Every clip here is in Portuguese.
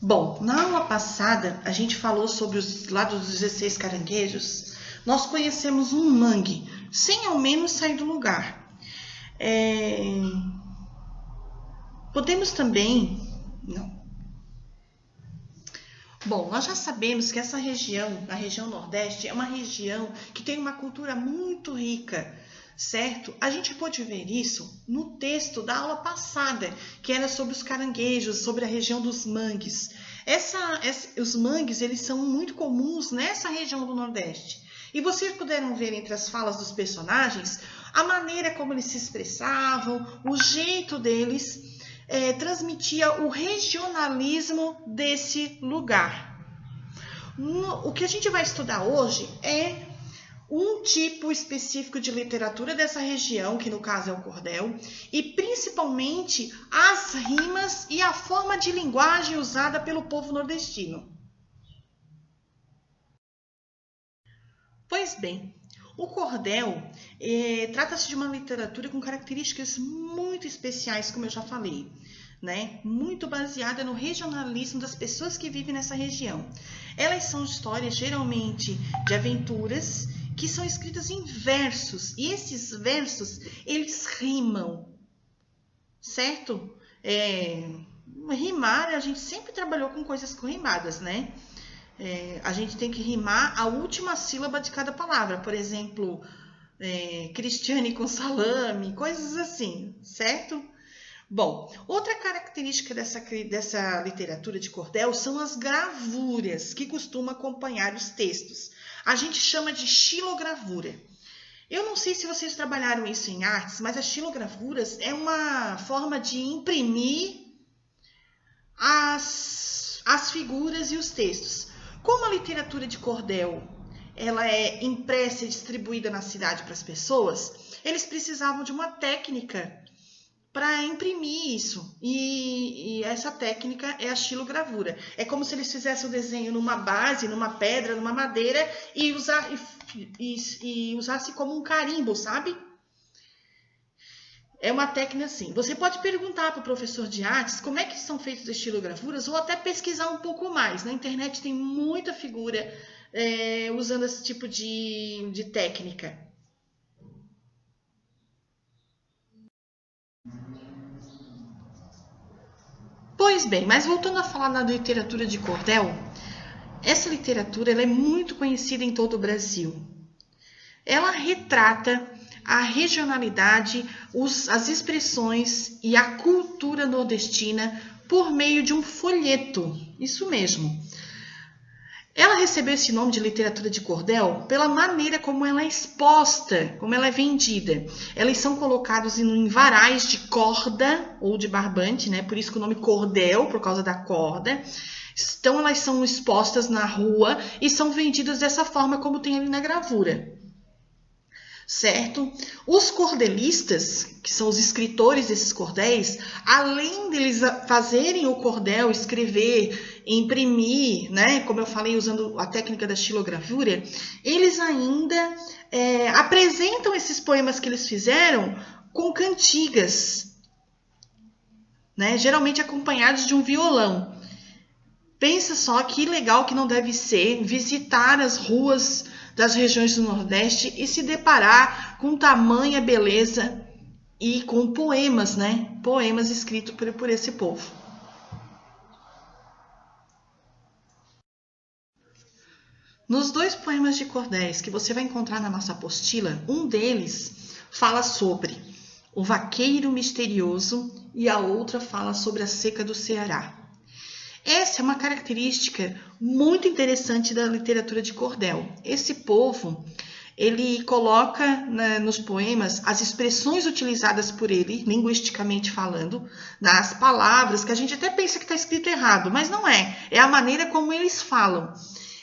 Bom, na aula passada a gente falou sobre os lados dos 16 caranguejos. Nós conhecemos um mangue, sem ao menos sair do lugar. Podemos também... Não. Bom, nós já sabemos que essa região, a região Nordeste, é uma região que tem uma cultura muito rica, certo? A gente pode ver isso no texto da aula passada, que era sobre os caranguejos, sobre a região dos mangues. Os mangues, eles são muito comuns nessa região do Nordeste. E vocês puderam ver entre as falas dos personagens a maneira como eles se expressavam, o jeito deles transmitia o regionalismo desse lugar. O que a gente vai estudar hoje é um tipo específico de literatura dessa região, que no caso é o cordel, e principalmente as rimas e a forma de linguagem usada pelo povo nordestino. Pois bem, o cordel trata-se de uma literatura com características muito especiais, como eu já falei, né? Muito baseada no regionalismo das pessoas que vivem nessa região. Elas são histórias geralmente de aventuras que são escritas em versos, e esses versos, eles rimam, certo? Rimar, a gente sempre trabalhou com coisas rimadas, né? A gente tem que rimar a última sílaba de cada palavra, por exemplo, Cristiane com salame, coisas assim, certo? Bom, outra característica dessa literatura de cordel são as gravuras que costumam acompanhar os textos. A gente chama de xilogravura. Eu não sei se vocês trabalharam isso em artes, mas as xilogravuras é uma forma de imprimir as figuras e os textos. Como a literatura de cordel ela é impressa e distribuída na cidade para as pessoas, eles precisavam de uma técnica para imprimir isso. E essa técnica é a xilogravura. É como se eles fizessem o desenho numa base, numa pedra, numa madeira e usasse como um carimbo, sabe? É uma técnica assim. Você pode perguntar para o professor de artes como é que são feitas as xilogravuras ou até pesquisar um pouco mais. Na internet tem muita figura usando esse tipo de técnica. Pois bem, mas voltando a falar na literatura de cordel, essa literatura ela é muito conhecida em todo o Brasil. Ela retrata a regionalidade, as expressões e a cultura nordestina por meio de um folheto. Isso mesmo. Ela recebeu esse nome de literatura de cordel pela maneira como ela é exposta, como ela é vendida. Elas são colocadas em varais de corda ou de barbante, né? Por isso que o nome cordel, por causa da corda. Então, elas são expostas na rua e são vendidas dessa forma como tem ali na gravura. Certo? Os cordelistas, que são os escritores desses cordéis, além deles fazerem o cordel, escrever, imprimir, né, como eu falei, usando a técnica da xilogravura, eles ainda apresentam esses poemas que eles fizeram com cantigas, né, geralmente acompanhados de um violão. Pensa só que legal que não deve ser visitar as ruas das regiões do Nordeste e se deparar com tamanha beleza e com poemas, né? Poemas escritos por esse povo. Nos 2 poemas de cordéis que você vai encontrar na nossa apostila, um deles fala sobre o vaqueiro misterioso e a outra fala sobre a seca do Ceará. Essa é uma característica muito interessante da literatura de cordel. Esse povo, ele coloca nos poemas as expressões utilizadas por ele, linguisticamente falando, nas palavras, que a gente até pensa que está escrito errado, mas não é. É a maneira como eles falam.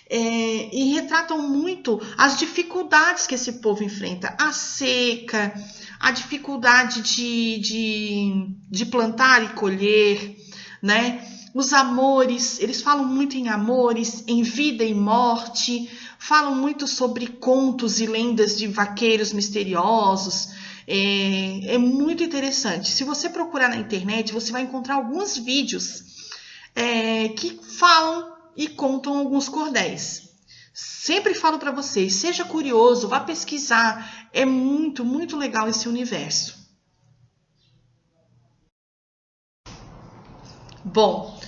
E retratam muito as dificuldades que esse povo enfrenta. A seca, a dificuldade de plantar e colher, né? Os amores, eles falam muito em amores, em vida e morte, falam muito sobre contos e lendas de vaqueiros misteriosos. É muito interessante. Se você procurar na internet, você vai encontrar alguns vídeos que falam e contam alguns cordéis. Sempre falo para vocês, seja curioso, vá pesquisar. É muito, muito legal esse universo. Bom,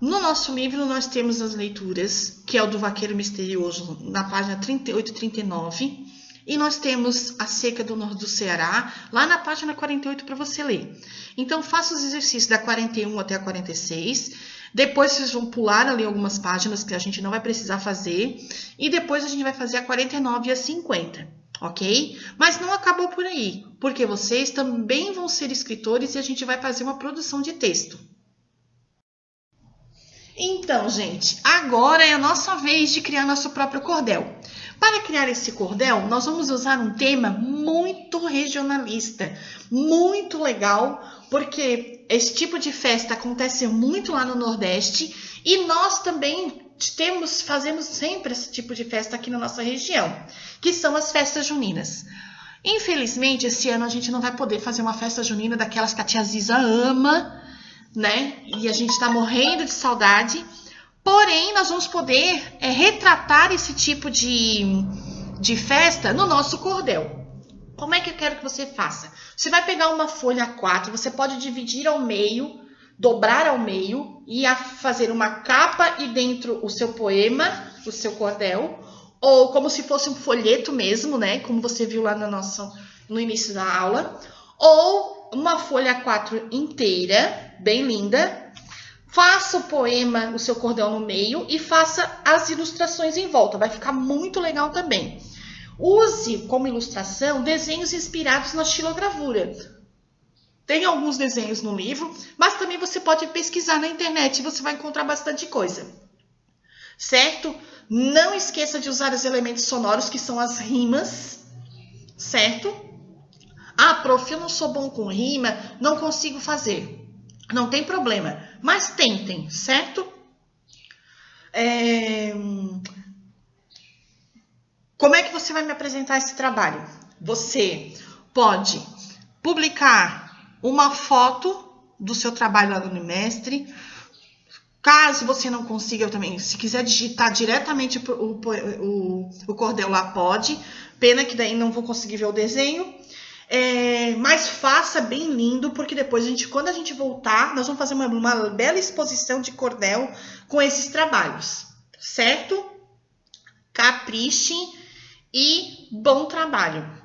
no nosso livro nós temos as leituras, que é o do Vaqueiro Misterioso, na página 38 e 39. E nós temos a Seca do Norte do Ceará, lá na página 48 para você ler. Então, faça os exercícios da 41 até a 46. Depois vocês vão pular ali algumas páginas que a gente não vai precisar fazer. E depois a gente vai fazer a 49 e a 50, ok? Mas não acabou por aí, porque vocês também vão ser escritores e a gente vai fazer uma produção de texto. Então, gente, agora é a nossa vez de criar nosso próprio cordel. Para criar esse cordel, nós vamos usar um tema muito regionalista, muito legal, porque esse tipo de festa acontece muito lá no Nordeste e nós também fazemos sempre esse tipo de festa aqui na nossa região, que são as festas juninas. Infelizmente, esse ano a gente não vai poder fazer uma festa junina daquelas que a tia Ziza ama, né? E a gente está morrendo de saudade. Porém, nós vamos poder retratar esse tipo de festa no nosso cordel. Como é que eu quero que você faça? Você vai pegar uma folha A4, você pode dividir ao meio, dobrar ao meio e fazer uma capa e dentro o seu poema, o seu cordel, ou como se fosse um folheto mesmo, né? Como você viu lá no início da aula, ou uma folha A4 inteira, bem linda. Faça o poema, o seu cordel no meio e faça as ilustrações em volta. Vai ficar muito legal também. Use como ilustração desenhos inspirados na xilogravura. Tem alguns desenhos no livro, mas também você pode pesquisar na internet e você vai encontrar bastante coisa. Certo? Não esqueça de usar os elementos sonoros, que são as rimas. Certo? Ah, prof, eu não sou bom com rima, não consigo fazer. Não tem problema, mas tentem, certo? Como é que você vai me apresentar esse trabalho? Você pode publicar uma foto do seu trabalho lá no Unimestre. Caso você não consiga, eu também, se quiser digitar diretamente o cordel lá, pode. Pena que daí não vou conseguir ver o desenho. Mas faça bem lindo, porque depois, quando a gente voltar, nós vamos fazer uma bela exposição de cordel com esses trabalhos, certo? Capriche e bom trabalho!